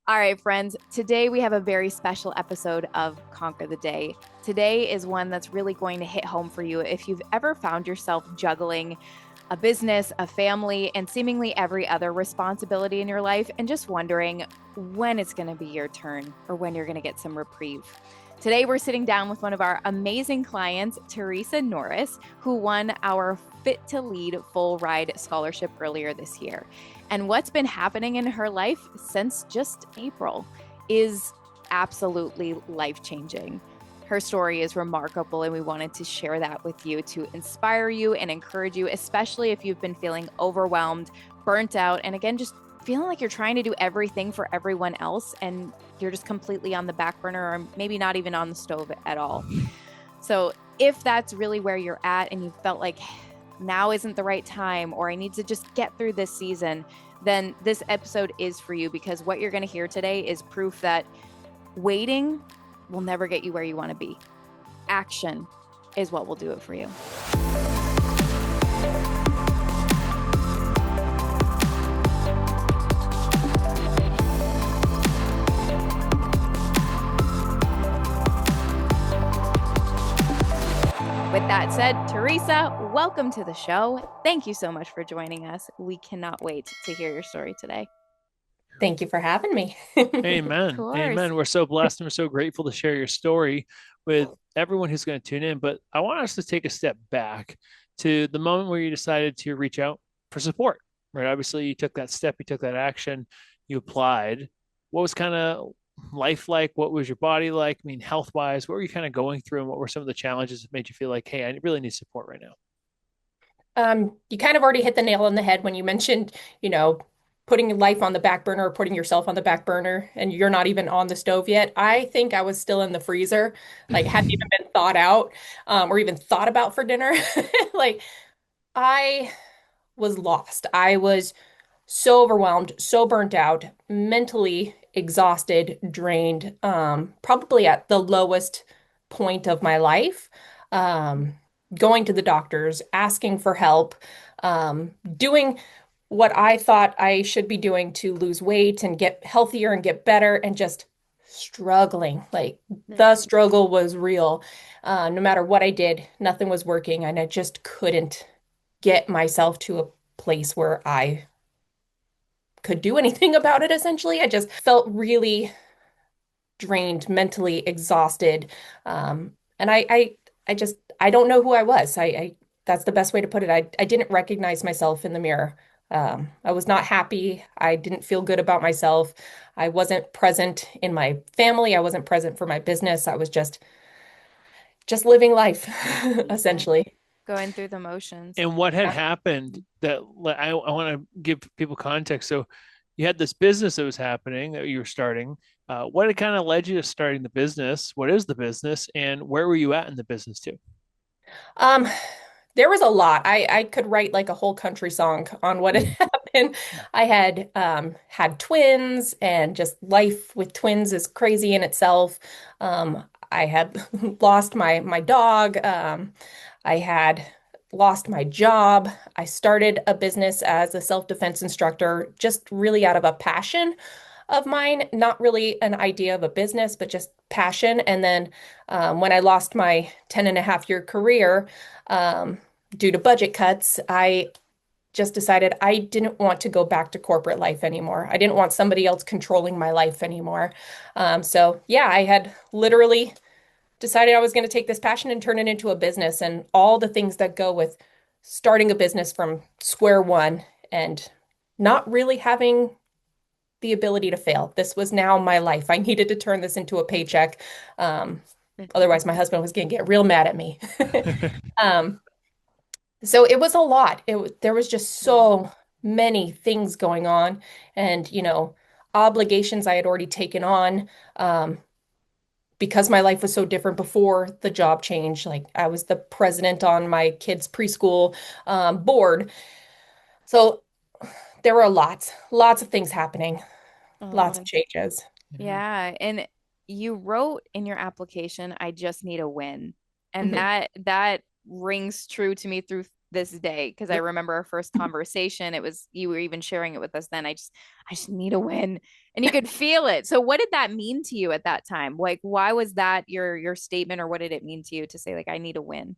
All right, friends, today we have a very special episode of Conquer the Day. Today is one that's really going to hit home for you if you've ever found yourself juggling a business, a family, and seemingly every other responsibility in your life, and just wondering when it's going to be your turn or when you're going to get some reprieve. Today, we're sitting down with one of our amazing clients, Theresa Norris, who won our Fit to Lead full ride scholarship earlier this year. And what's been happening in her life since just April is absolutely life-changing. Her story is remarkable, and we wanted to share that with you to inspire you and encourage you, especially if you've been feeling overwhelmed, burnt out, and again, just feeling like you're trying to do everything for everyone else and you're just completely on the back burner or maybe not even on the stove at all. So if that's really where you're at and you felt like now isn't the right time or I need to just get through this season, then this episode is for you, because what you're going to hear today is proof that waiting will never get you where you want to be. Action is what will do it for you. With that said, Theresa, welcome to the show. Thank you so much for joining us. We cannot wait to hear your story today. Thank you for having me. Amen. Amen. We're so blessed and we're so grateful to share your story with everyone who's going to tune in. But I want us to take a step back to the moment where you decided to reach out for support, right? Obviously, you took that step, you took that action, you applied. What was kind of life like? What was your body like? I mean, health wise, what were you kind of going through, and what were some of the challenges that made you feel like, hey, I really need support right now? You kind of already hit the nail on the head when you mentioned, putting life on the back burner or putting yourself on the back burner and you're not even on the stove yet. I think I was still in the freezer, like hadn't even been thought out, or even thought about for dinner. Like I was lost. I was so overwhelmed, so burnt out, mentally exhausted, drained, probably at the lowest point of my life. Um, Going to the doctors, asking for help, doing what I thought I should be doing to lose weight and get healthier and get better, and just struggling. Like the struggle was real. No matter what I did, nothing was working, and I just couldn't get myself to a place where I could do anything about it, essentially. I just felt really drained, mentally exhausted. And I don't know who I was. That's the best way to put it. I didn't recognize myself in the mirror. I was not happy. I didn't feel good about myself. I wasn't present in my family. I wasn't present for my business. I was just living life, essentially. Going through the motions. And what had happened that I want to give people context. So you had this business that was happening that you were starting. What had kind of led you to starting the business? What is the business, and where were you at in the business too? Um, there was a lot. I could write like a whole country song on what had happened. I had twins, and just life with twins is crazy in itself. I had lost my dog. I had lost my job. I started a business as a self-defense instructor, just really out of a passion of mine, not really an idea of a business, but just passion. And then when I lost my 10 and a half year career due to budget cuts, I just decided I didn't want to go back to corporate life anymore. I didn't want somebody else controlling my life anymore. So yeah, I had literally decided I was going to take this passion and turn it into a business, and all the things that go with starting a business from square one and not really having the ability to fail. This was now my life. I needed to turn this into a paycheck. Otherwise, my husband was going to get real mad at me. Um, so it was a lot. There was just so many things going on, and obligations I had already taken on. Because my life was so different before the job change. Like I was the president on my kids' preschool board. So there were lots of things happening, lots Oh, of changes. yeah. And you wrote in your application, I just need a win. And Mhm. that rings true to me this day? Because I remember our first conversation, it was, you were even sharing it with us then. I just need a win. And you could feel it. So what did that mean to you at that time? Like, why was that your statement, or what did it mean to you to say, like, I need a win?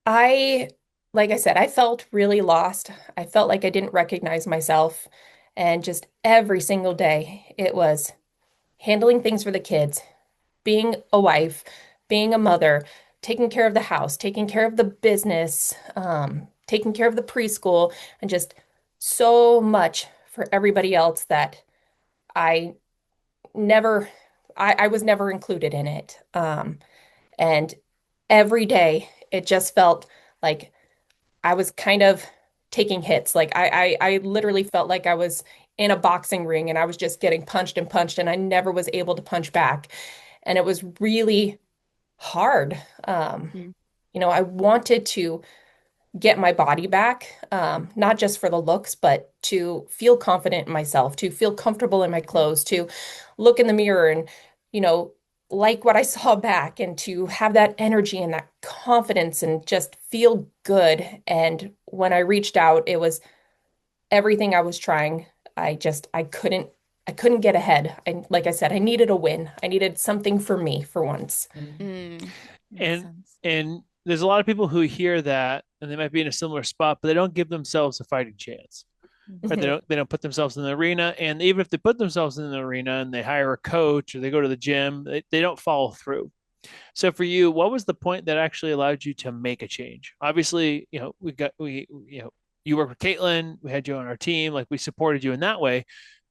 I, like I said, I felt really lost. I felt like I didn't recognize myself. And just every single day, it was handling things for the kids, being a wife, being a mother, taking care of the house, taking care of the business, taking care of the preschool, and just so much for everybody else that I never, I was never included in it. And every day, it just felt like I was kind of taking hits. Like I literally felt like I was in a boxing ring and I was just getting punched and punched, and I never was able to punch back. And it was really hard. Mm. I wanted to get my body back, not just for the looks, but to feel confident in myself, to feel comfortable in my clothes, to look in the mirror and, you know, like what I saw back, and to have that energy and that confidence and just feel good. And when I reached out, it was everything I was trying. I couldn't get ahead. Like I said, I needed a win. I needed something for me for once. Mm. Makes And sense. and there's a lot of people who hear that and they might be in a similar spot, but they don't give themselves a fighting chance. Right? They Mhm. don't put themselves in the arena. And even if they put themselves in the arena and they hire a coach or they go to the gym, they don't follow through. So for you, what was the point that actually allowed you to make a change? Obviously, you work with Caitlin, we had you on our team, like we supported you in that way,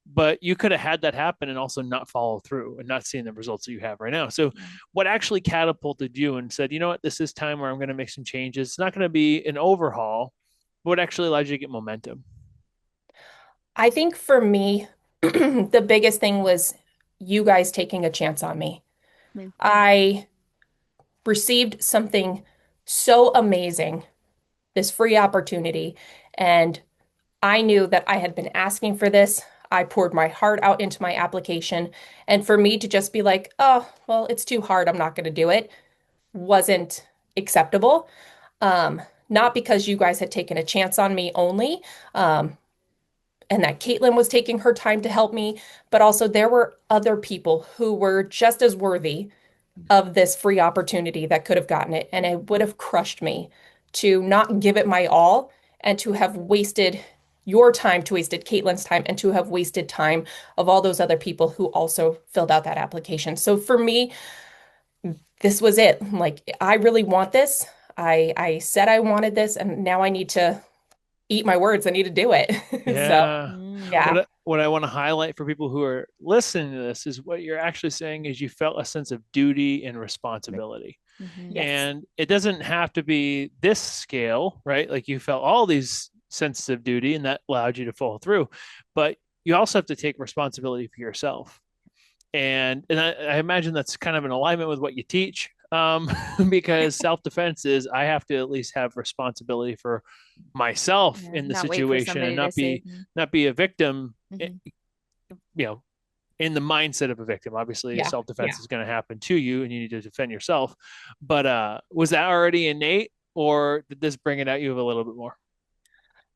but you could have had that happen and also not follow through and not seeing the results that you have right now. So Yeah. what actually catapulted you and said, you know what, this is time where I'm going to make some changes. It's not going to be an overhaul, but what actually allowed you to get momentum? I think for me, the biggest thing was you guys taking a chance on me. Mm. I received something so amazing, this free opportunity, and I knew that I had been asking for this. I poured my heart out into my application, and for me to just be like, oh, well, it's too hard, I'm not going to do it, wasn't acceptable. Not because you guys had taken a chance on me only, um, and that Caitlin was taking her time to help me, but also there were other people who were just as worthy of this free opportunity that could have gotten it. And it would have crushed me to not give it my all and to have wasted your time, to wasted Caitlin's time, and to have wasted time of all those other people who also filled out that application. So for me, this was it. Like, I really want this. I said I wanted this, and now I need to eat my words. I need to do it. So, Yeah. Mm. yeah. What I want to highlight for people who are listening to this is what you're actually saying is you felt a sense of duty and responsibility. Mhm. Yes. And it doesn't have to be this scale, right? Like you felt all these senses of duty and that allowed you to follow through. But you also have to take responsibility for yourself. And I imagine that's kind of in alignment with what you teach. Because self-defense is I have to at least have responsibility for myself Yeah. in the Not wait for situation and somebody to save me. not be a victim, Mhm. you know, in the mindset of a victim. Obviously, Yeah. Yeah. self-defense is going to happen to you and you need to defend yourself. But was that already innate or did this bring it at you a little bit more?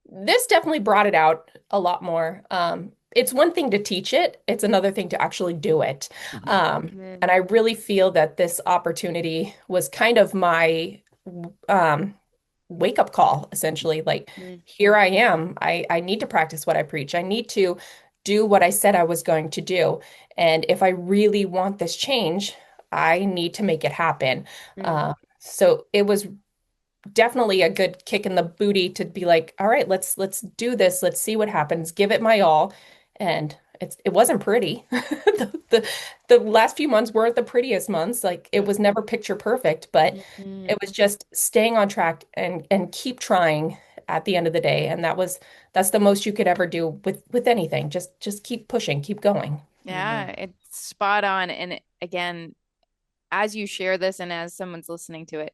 This definitely brought it out a lot more. It's one thing to teach it, it's another thing to actually do it. Mm-hmm. And I really feel that this opportunity was kind of my um, wake up call, essentially. Like, Mm. here I am. I need to practice what I preach. I need to do what I said I was going to do. And if I really want this change, I need to make it happen. Mm. So it was definitely a good kick in the booty to be like, all right, let's do this. Let's see what happens. Give it my all. And it wasn't pretty. The last few months weren't the prettiest months. Like, it Yeah. was never picture perfect, but Mhm. it was just staying on track and keep trying at the end of the day. And that's the most you could ever do with anything. Just keep pushing, keep going. Yeah, it's spot on. And again, as you share this and as someone's listening to it,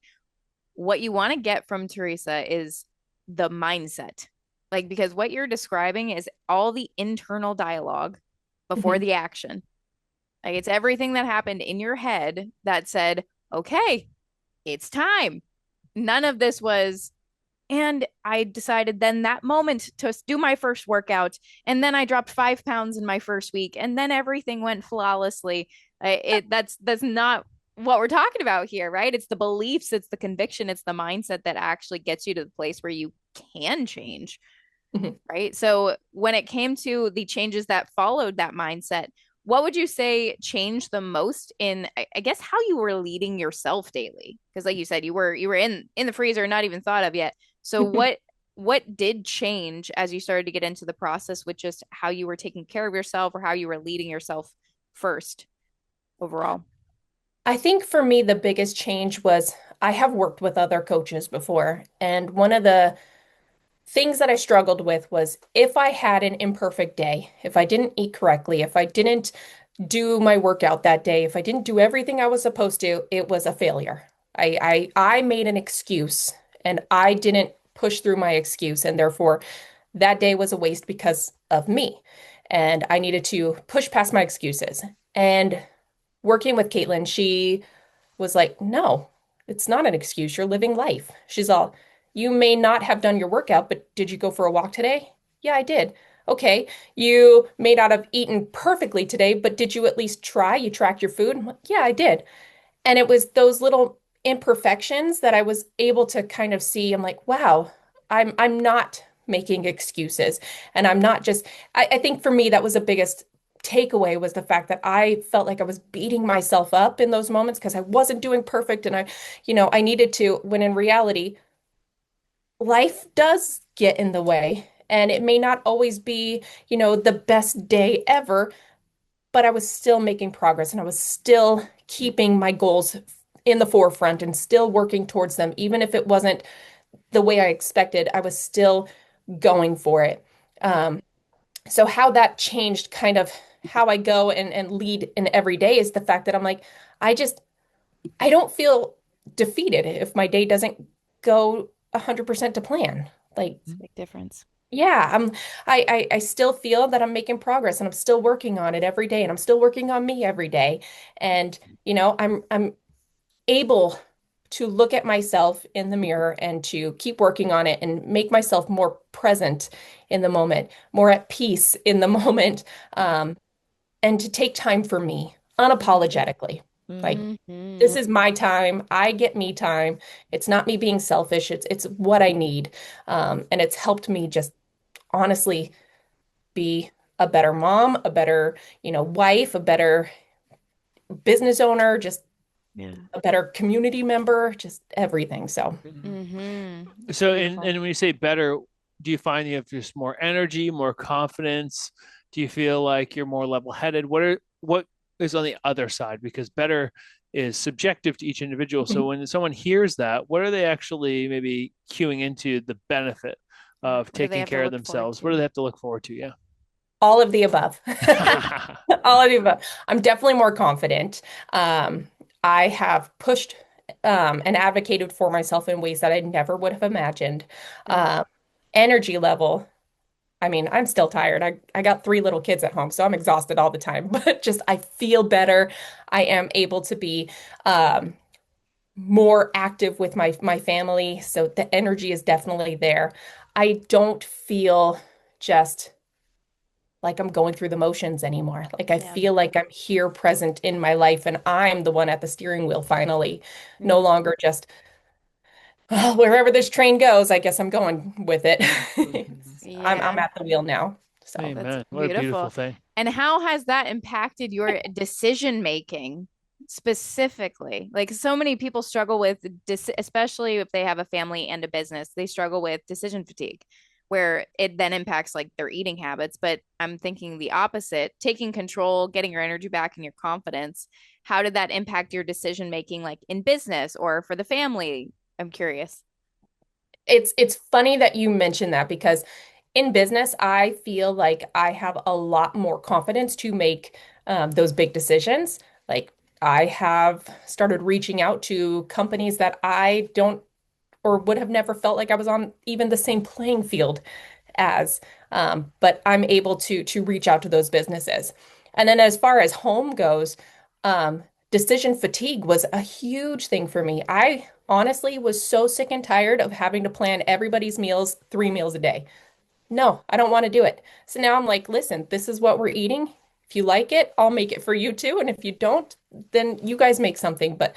what you want to get from Theresa is the mindset. Like, because what you're describing is all the internal dialogue before Mhm. the action. Like, it's everything that happened in your head that said, okay, it's time. None of this was, And I decided then that moment to do my first workout. And then I dropped 5 pounds in my first week. And then everything went flawlessly. That's not what we're talking about here, right? It's the beliefs, it's the conviction, it's the mindset that actually gets you to the place where you can change, Mhm. right? So when it came to the changes that followed that mindset, what would you say changed the most in, I guess, how you were leading yourself daily? Because like you said, you were in the freezer, not even thought of yet. So what did change as you started to get into the process with just how you were taking care of yourself or how you were leading yourself first overall? I think for me, the biggest change was I have worked with other coaches before, and one of the things that I struggled with was if I had an imperfect day, if I didn't eat correctly, if I didn't do my workout that day, if I didn't do everything I was supposed to, it was a failure. I made an excuse and I didn't push through my excuse, and therefore that day was a waste because of me. And I needed to push past my excuses. And working with Caitlin, she was like, no, it's not an excuse. You're living life. She's all, you may not have done your workout, but did you go for a walk today? Yeah, I did. Okay. You may not have eaten perfectly today, but did you at least try? You tracked your food? I'm like, yeah, I did. And it was those little imperfections that I was able to kind of see. I'm like, wow, I'm not making excuses. And I'm not just, I think for me, that was the biggest takeaway was the fact that I felt like I was beating myself up in those moments because I wasn't doing perfect. And I needed to, when in reality, life does get in the way. And it may not always be, the best day ever, but I was still making progress and I was still keeping my goals in the forefront and still working towards them. Even if it wasn't the way I expected, I was still going for it. Um, so how that changed kind of how I go and lead in every day is the fact that I'm like, I just, I don't feel defeated if my day doesn't go 100% to plan. Like, It's a big difference. yeah, I still feel that I'm making progress and I'm still working on it every day and I'm still working on me every day. And, I'm able to look at myself in the mirror and to keep working on it and make myself more present in the moment, more at peace in the moment, and to take time for me unapologetically. Like, Mm-hmm. this is my time. I get me time. It's not me being selfish. It's what I need. And it's helped me just honestly be a better mom, a better, wife, a better business owner, just Yeah. a better community member, just everything. So, So, Beautiful. and when you say better, do you find you have just more energy, more confidence? Do you feel like you're more level-headed? What is on the other side? Because better is subjective to each individual. So when someone hears that, what are they actually maybe cueing into the benefit Yeah. of What do they taking have to care of look forward themselves? What do to? they have to look forward to? Yeah. all of the above. All of the above. I'm definitely more confident. Um, I have pushed and advocated for myself in ways that I never would have imagined. Yeah. Um, Energy level. I mean, I'm still tired. I got three little kids at home, so I'm exhausted all the time, but just I feel better. I am able to be um, more active with my family, so the energy is definitely there. I don't feel just like I'm going through the motions anymore. Like I Yeah. feel like I'm here present in my life and I'm the one at the steering wheel finally, no Yeah. longer just "Oh, wherever this train goes, I guess I'm going with it." I'm Yeah. at the wheel now. So That's Amen. What a beautiful beautiful. thing. And how has that impacted your decision making specifically? Like so many people struggle with, especially if they have a family and a business, they struggle with decision fatigue, where it then impacts like their eating habits. But I'm thinking the opposite, taking control, getting your energy back and your confidence. How did that impact your decision making, like in business or for the family? I'm curious. it's funny that you mentioned that because in business, I feel like I have a lot more confidence to make those big decisions. Like I have started reaching out to companies that I don't or would have never felt like I was on even the same playing field as. But I'm able to reach out to those businesses. And then as far as home goes, decision fatigue was a huge thing for me. I honestly was so sick and tired of having to plan everybody's meals, 3 meals a day. No, I don't want to do it. So now I'm like, listen, this is what we're eating. If you like it, I'll make it for you too. And if you don't, then you guys make something. But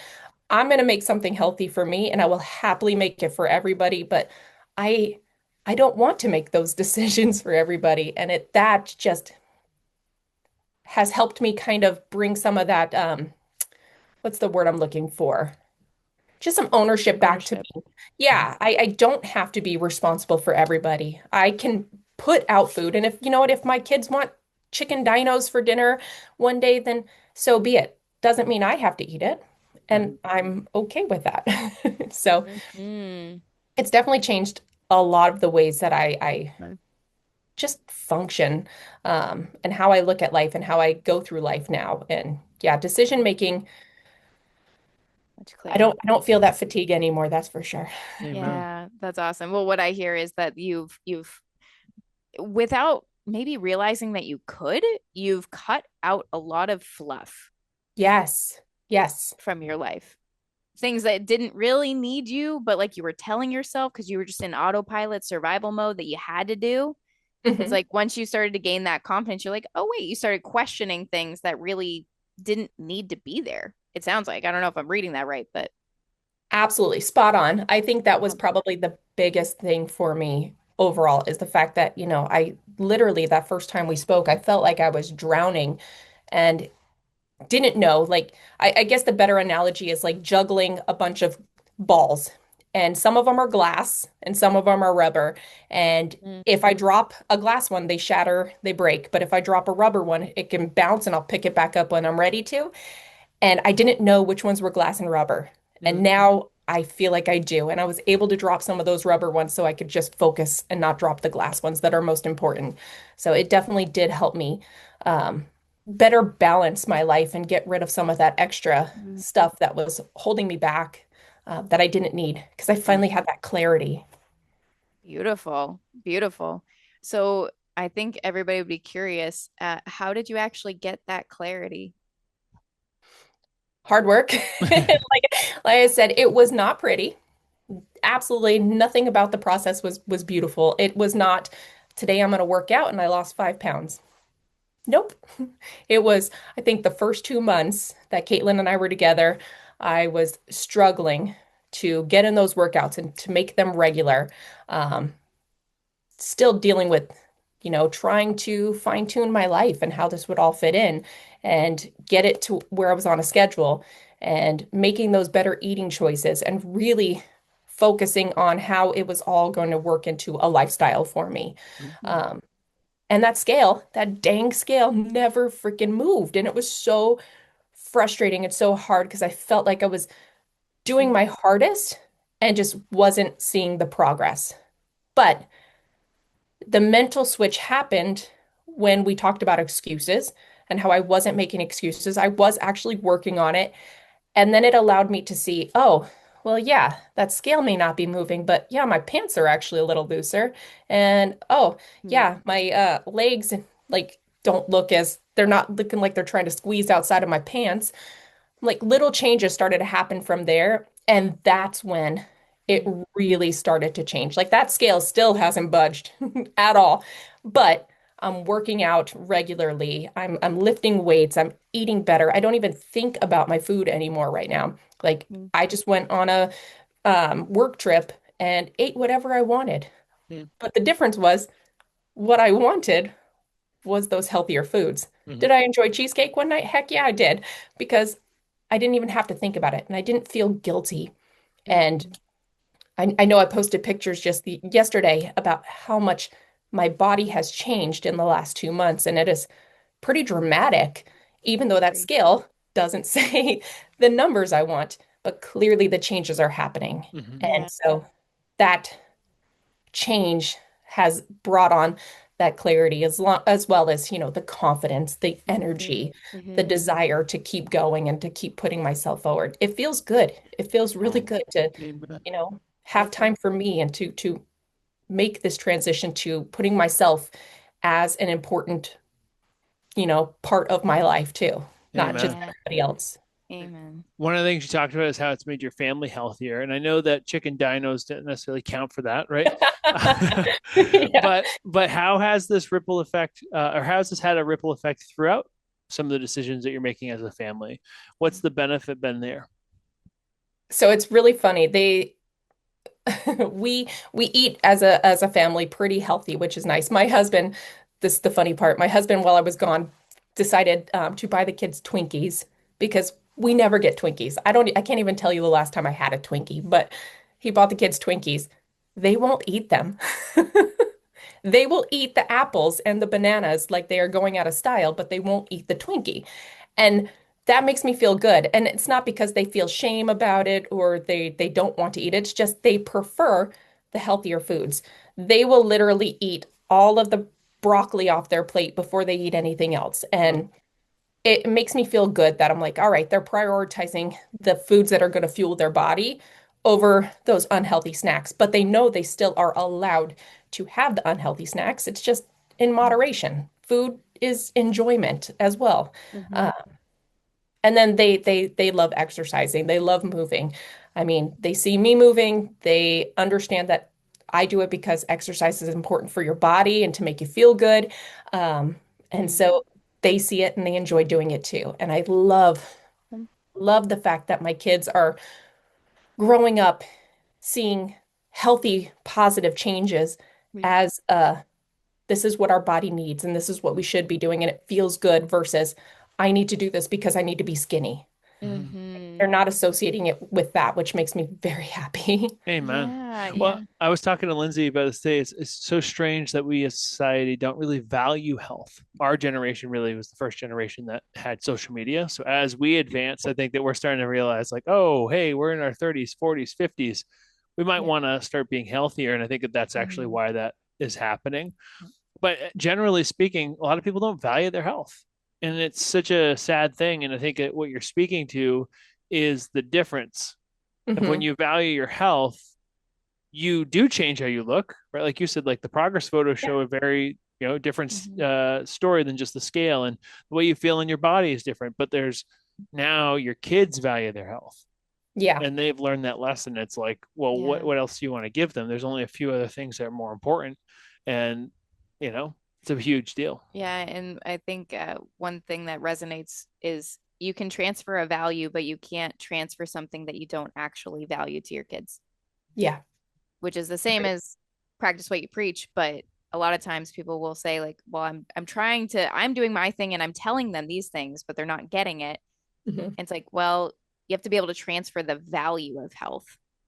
I'm going to make something healthy for me and I will happily make it for everybody. But I I don't want to make those decisions for everybody. And that just has helped me kind of bring some of that, what's the word I'm looking for? Just some ownership back to Ownership. me. Yeah, I don't have to be responsible for everybody. I can put out food. And if, you know what, if my kids want chicken dinos for dinner one day, then so be it. Doesn't mean I have to eat it. And I'm okay with that. So Hmm. it's definitely changed a lot of the ways that I just function, and how I look at life and how I go through life now. And yeah, decision making, Much I clearer. don't feel that fatigue anymore, that's for sure. Amen. Yeah, that's awesome. Well, what I hear is that you've without maybe realizing that you could, you've cut out a lot of fluff Yes. Yes. from your life. Things that didn't really need you, but like you were telling yourself because you were just in autopilot survival mode that you had to do. It's Mhm. like once you started to gain that confidence, you're like, oh, wait, you started questioning things that really didn't need to be there. It sounds like, I don't know if I'm reading that right, but Absolutely. Spot on. I think that was um, probably the biggest thing for me overall is the fact that, I literally that first time we spoke, I felt like I was drowning and didn't know. Like, I guess the better analogy is like juggling a bunch of balls, and some of them are glass and some of them are rubber. And mm, if I drop a glass one, they shatter, they break. But if I drop a rubber one, it can bounce and I'll pick it back up when I'm ready to. And I didn't know which ones were glass and rubber. And now I feel like I do. And I was able to drop some of those rubber ones so I could just focus and not drop the glass ones that are most important. So it definitely did help me, better balance my life and get rid of some of that extra mm, stuff that was holding me back, that I didn't need because I finally had that clarity. beautiful, beautiful. So I think everybody would be curious, how did you actually get that clarity? Hard work. Like I said, it was not pretty. Absolutely nothing about the process was beautiful. It was not, today I'm going to work out and I lost 5 pounds. Nope. It was, I think, the first 2 months that Caitlin and I were together, I was struggling to get in those workouts and to make them regular. Um, Still dealing with, trying to fine tune my life and how this would all fit in and get it to where I was on a schedule and making those better eating choices and really focusing on how it was all going to work into a lifestyle for me. Mhm. Um, and that scale, that dang scale, never freaking moved. And it was so frustrating and so hard because I felt like I was doing my hardest and just wasn't seeing the progress. But the mental switch happened when we talked about excuses and how I wasn't making excuses. I was actually working on it. And then it allowed me to see, oh, well, yeah, that scale may not be moving, but yeah, my pants are actually a little looser. And oh, Mm, yeah, my legs like don't look as they're not looking like they're trying to squeeze outside of my pants. Like little changes started to happen from there. And that's when it mm, really started to change. Like that scale still hasn't budged at all. But I'm working out regularly. I'm lifting weights. I'm eating better. I don't even think about my food anymore right now. Like mm, I just went on a, work trip and ate whatever I wanted. Yeah. But the difference was what I wanted was those healthier foods. Mhm. Did I enjoy cheesecake one night? Heck yeah, I did, because I didn't even have to think about it and I didn't feel guilty. mm, And I know I posted pictures just yesterday about how much my body has changed in the last 2 months, and it is pretty dramatic, even though that agree. scale doesn't say the numbers I want, but clearly the changes are happening. Mhm. And Yeah. so that change has brought on that clarity as well as, the confidence, the Hmm. energy, the Hmm. desire to keep going and to keep putting myself forward. It feels good. It feels really Yeah. good to, Amen. have time for me and to make this transition to putting myself as an important, part of my life too, not just Amen. Yeah. everybody else. Amen. One of the things you talked about is how it's made your family healthier. And I know that chicken dinos didn't necessarily count for that, right? Yeah. But how has this ripple effect, or how has this had a ripple effect throughout some of the decisions that you're making as a family? What's the benefit been there? So it's really funny. We eat as a family pretty healthy, which is nice. My husband, this is the funny part. My husband, while I was gone, decided to buy the kids Twinkies because we never get Twinkies. I can't even tell you the last time I had a Twinkie, but he bought the kids Twinkies. They won't eat them. They will eat the apples and the bananas like they are going out of style, but they won't eat the Twinkie. And that makes me feel good. And it's not because they feel shame about it or they don't want to eat it. It's just they prefer the healthier foods. They will literally eat all of the broccoli off their plate before they eat anything else. And it makes me feel good that I'm like, all right, they're prioritizing the foods that are going to fuel their body over those unhealthy snacks. But they know they still are allowed to have the unhealthy snacks. It's just in moderation. Food is enjoyment as well. Mm-hmm. Uh, and then they love exercising. They love moving. I mean, they see me moving. They understand that I do it because exercise is important for your body and to make you feel good. Um, and Mm-hmm. so they see it and they enjoy doing it too. And I love the fact that my kids are growing up seeing healthy, positive changes as this is what our body needs and this is what we should be doing and it feels good versus I need to do this because I need to be skinny. Mm-hmm. They're not associating it with that, which makes me very happy. Amen. Yeah, Well, yeah. I was talking to Lindsay about this today. It's so strange that we as society don't really value health. Our generation really was the first generation that had social media. So as we advance, I think that we're starting to realize like, oh, hey, we're in our 30s, 40s, 50s. We might Yeah. want to start being healthier. And I think that that's actually Mm-hmm. why that is happening. But generally speaking, a lot of people don't value their health. And it's such a sad thing. And I think that what you're speaking to is the difference of when Hmm. you value your health, you do change how you look, right? Like you said, like the progress photos Yeah. show a very, different Mm-hmm. story than just the scale, and the way you feel in your body is different. But there's now your kids value their health, Yeah. and they've learned that lesson. It's like, well, what Yeah. what else do you want to give them? There's only a few other things that are more important, and you know, it's a huge deal. Yeah, and I think one thing that resonates is you can transfer a value, but you can't transfer something that you don't actually value to your kids, Yeah. which is the same as practice what you preach. But a lot of times people will say like, "Well, I'm doing my thing and I'm telling them these things, but they're not getting it." Hmm. And it's like, well, you have to be able to transfer the value of health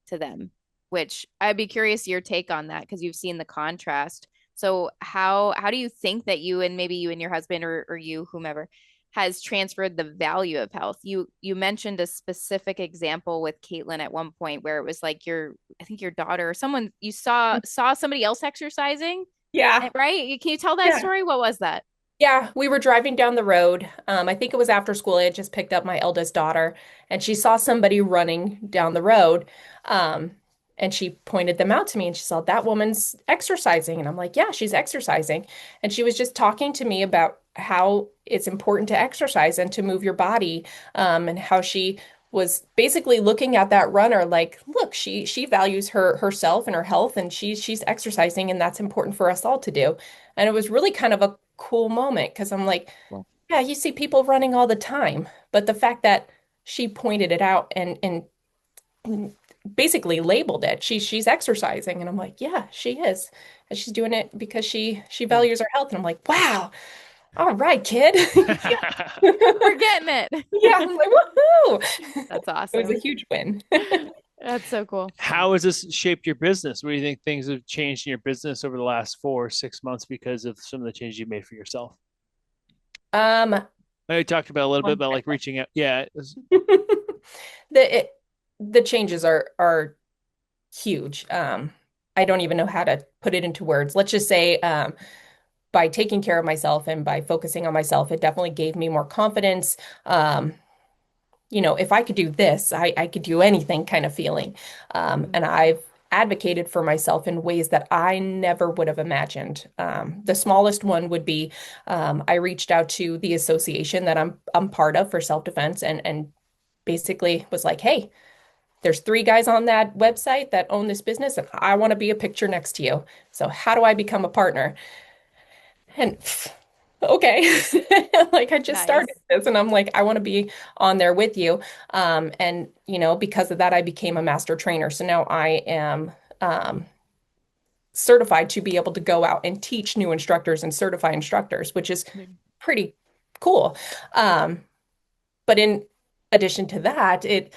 to them, which I'd be curious your take on that because you've seen the contrast. So how do you think that you and maybe you and your husband or you whomever has transferred the value of health? You mentioned a specific example with Caitlin at one point where it was like I think your daughter or someone you saw somebody else exercising, Yeah. right? Can you tell that Yeah. story? What was that? Yeah, we were driving down the road. I think it was after school. I had just picked up my eldest daughter, and she saw somebody running down the road. Um, and she pointed them out to me, and she saw that woman's exercising. And I'm like, yeah, she's exercising. And she was just talking to me about how it's important to exercise and to move your body, and how she was basically looking at that runner like, look, she values herself and her health, and she's exercising, and that's important for us all to do. And it was really kind of a cool moment because I'm like, Well, yeah, you see people running all the time, but the fact that she pointed it out and basically labeled it, she's exercising, and I'm like, yeah, she is, and she's doing it because she values her health, and I'm like, wow, all right, kid, yeah, we're getting it. yeah, I'm like, woohoo! That's It was a awesome. huge win. That's so cool. How has this shaped your business? What do you think things have changed in your business over the last 4 or 6 months because of some of the changes you made for yourself? Um, I talked about a little bit about like reaching out. Yeah, the it, the changes are huge. I don't even know how to put it into words. Let's just say, by taking care of myself and by focusing on myself, it definitely gave me more confidence. Um, if I could do this, I could do anything kind of feeling. Mhm. And I've advocated for myself in ways that I never would have imagined. The smallest one would be I reached out to the association that I'm part of for self-defense and basically was like, hey, there's three guys on that website that own this business, and I want to be a picture next to you. So how do I become a partner? And okay, like I just Nice. started this, and I'm like, I want to be on there with you. And because of that, I became a master trainer. So now I am certified to be able to go out and teach new instructors and certify instructors, which is pretty cool. Um, but in addition to that, it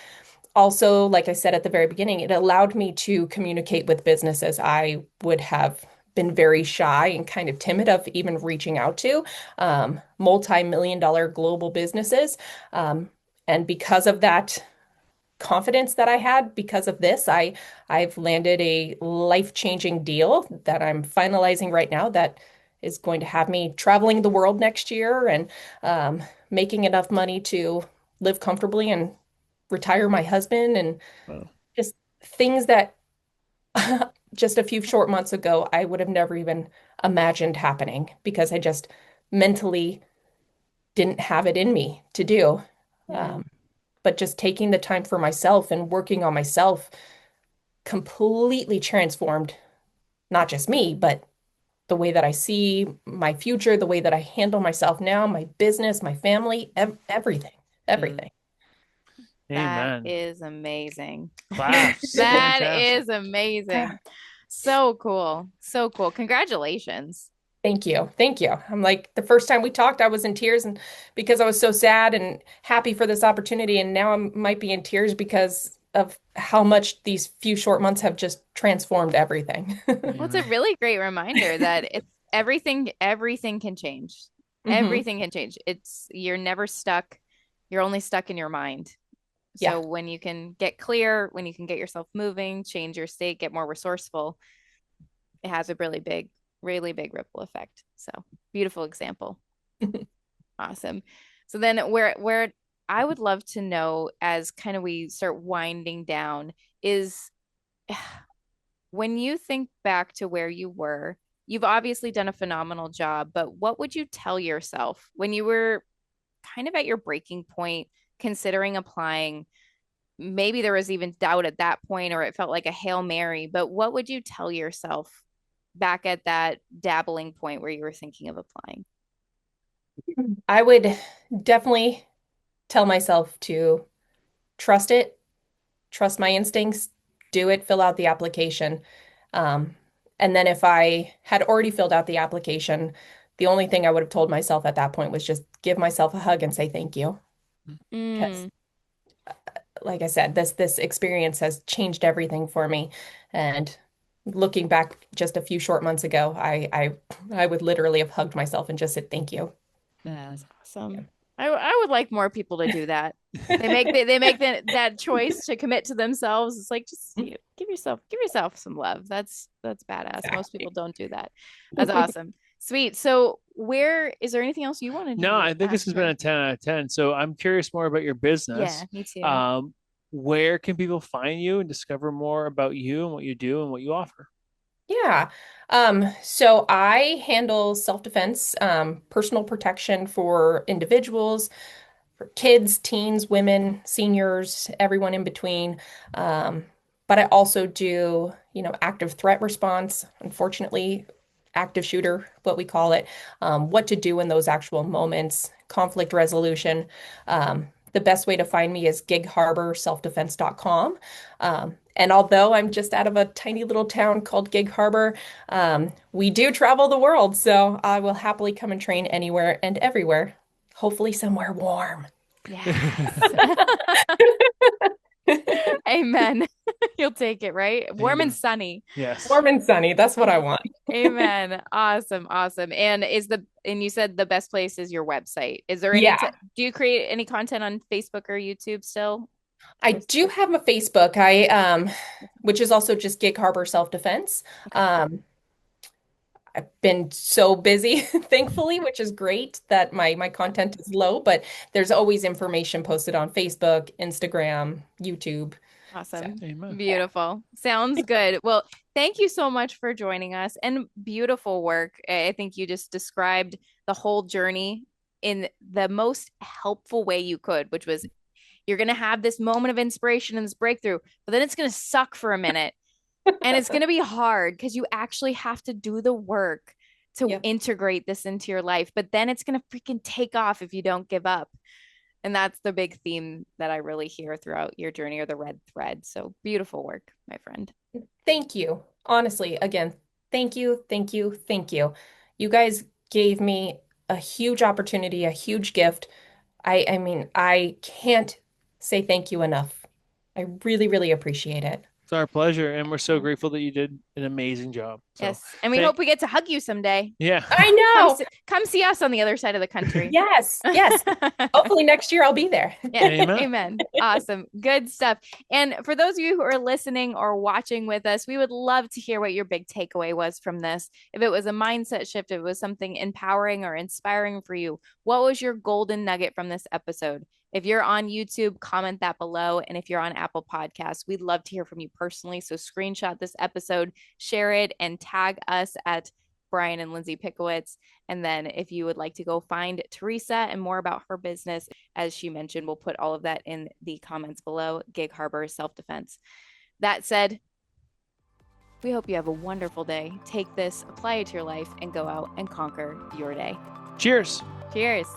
also, like I said at the very beginning, it allowed me to communicate with businesses I would have been very shy and kind of timid of even reaching out to, multi-million dollar global businesses. Um, and because of that confidence that I had, because of this, I've landed a life-changing deal that I'm finalizing right now that is going to have me traveling the world next year and making enough money to live comfortably and retire my husband and Wow. just things that just a few short months ago I would have never even imagined happening because I just mentally didn't have it in me to do. Yeah. Um, but just taking the time for myself and working on myself completely transformed not just me, but the way that I see my future, the way that I handle myself now, my business, my family, everything, Mm. everything. That Amen. is amazing. Claps. That Fantastic. is amazing. So cool. So cool. Congratulations. Thank you. Thank you. I'm like, the first time we talked, I was in tears and because I was so sad and happy for this opportunity. And now I might be in tears because of how much these few short months have just transformed everything. Well, it's a Amen. really great reminder that it's everything can change. Hmm. Everything can change. You're never stuck. You're only stuck in your mind. So Yeah. when you can get clear, when you can get yourself moving, change your state, get more resourceful, it has a really big ripple effect. So beautiful example. Awesome. So then where I would love to know as kind of we start winding down is when you think back to where you were, you've obviously done a phenomenal job, but what would you tell yourself when you were kind of at your breaking point, considering applying? Maybe there was even doubt at that point, or it felt like a Hail Mary, but what would you tell yourself back at that dabbling point where you were thinking of applying? I would definitely tell myself to trust it, trust my instincts, do it, fill out the application. Um, and then if I had already filled out the application, the only thing I would have told myself at that point was just give myself a hug and say thank you. Because Mm, like I said, this experience has changed everything for me. And looking back just a few short months ago, I would literally have hugged myself and just said thank you. Mm. that's awesome. I would like more people to do that. They make that choice to commit to themselves. It's like just give yourself some love. That's badass. Most people Exactly. don't do that. That's awesome. Sweet. So where is there anything else you wanted No, to I think this ask has been her? a 10 out of 10. So I'm curious more about your Yeah, business. me too. Um, where can people find you and discover more about you and what you do and what you offer? Yeah. So I handle self-defense, personal protection for individuals, for kids, teens, women, seniors, everyone in between. Um, but I also do, active threat response, unfortunately, active shooter, what we call it, what to do in those actual moments, conflict resolution. The best way to find me is gigharborselfdefense.com. And although I'm just out of a tiny little town called Gig Harbor, we do travel the world, so I will happily come and train anywhere and everywhere, hopefully somewhere warm. Yes. Amen. You'll take it, right? Warm and Amen. sunny. Yes. Warm and sunny, that's what I want. Amen. Awesome. Awesome. And you said the best place is your website. Is there Yeah, do you create any content on Facebook or YouTube still? I Or do have a Facebook, which is also just Gig Harbor Self-Defense. okay. Um, I've been so busy, thankfully, which is great that my Yeah. content is low, but there's always information posted on Facebook, Instagram, YouTube. So, Awesome. Amen. yeah. Beautiful. Sounds good. Well, thank you so much for joining us and beautiful work. I think you just described the whole journey in the most helpful way you could, which was You're going to have this moment of inspiration and this breakthrough, but then it's going to suck for a minute. And it's going to be hard because you actually have to do the work to integrate this into your life. But then it's going to freaking take off if you don't give up. And that's the big theme that I really hear throughout your journey, or the red thread. So beautiful work, my friend. Thank you. Honestly, again, thank you, thank you, thank you. You guys gave me a huge opportunity, a huge gift. I mean, I can't say thank you enough. I really, really appreciate it. It's our pleasure. And we're so grateful that you did an amazing job. So, yes. And we hope we get to hug you someday. Yeah. I know. Come see us on the other side of the country. Yes. Yes. Hopefully next year I'll be there. Yeah. Amen. Awesome. Good stuff. And for those of you who are listening or watching with us, we would love to hear what your big takeaway was from this. If it was a mindset shift, if it was something empowering or inspiring for you, what was your golden nugget from this episode? If you're on YouTube, comment that below. And if you're on Apple Podcasts, we'd love to hear from you personally. So screenshot this episode, share it, and tag us at Brian and Lindsay Pickowitz. And then if you would like to go find Theresa and more about her business, as she mentioned, we'll put all of that in the comments below. Gig Harbor Self-Defense. That said, we hope you have a wonderful day. Take this, apply it to your life, and go out and conquer your day. Cheers. Cheers.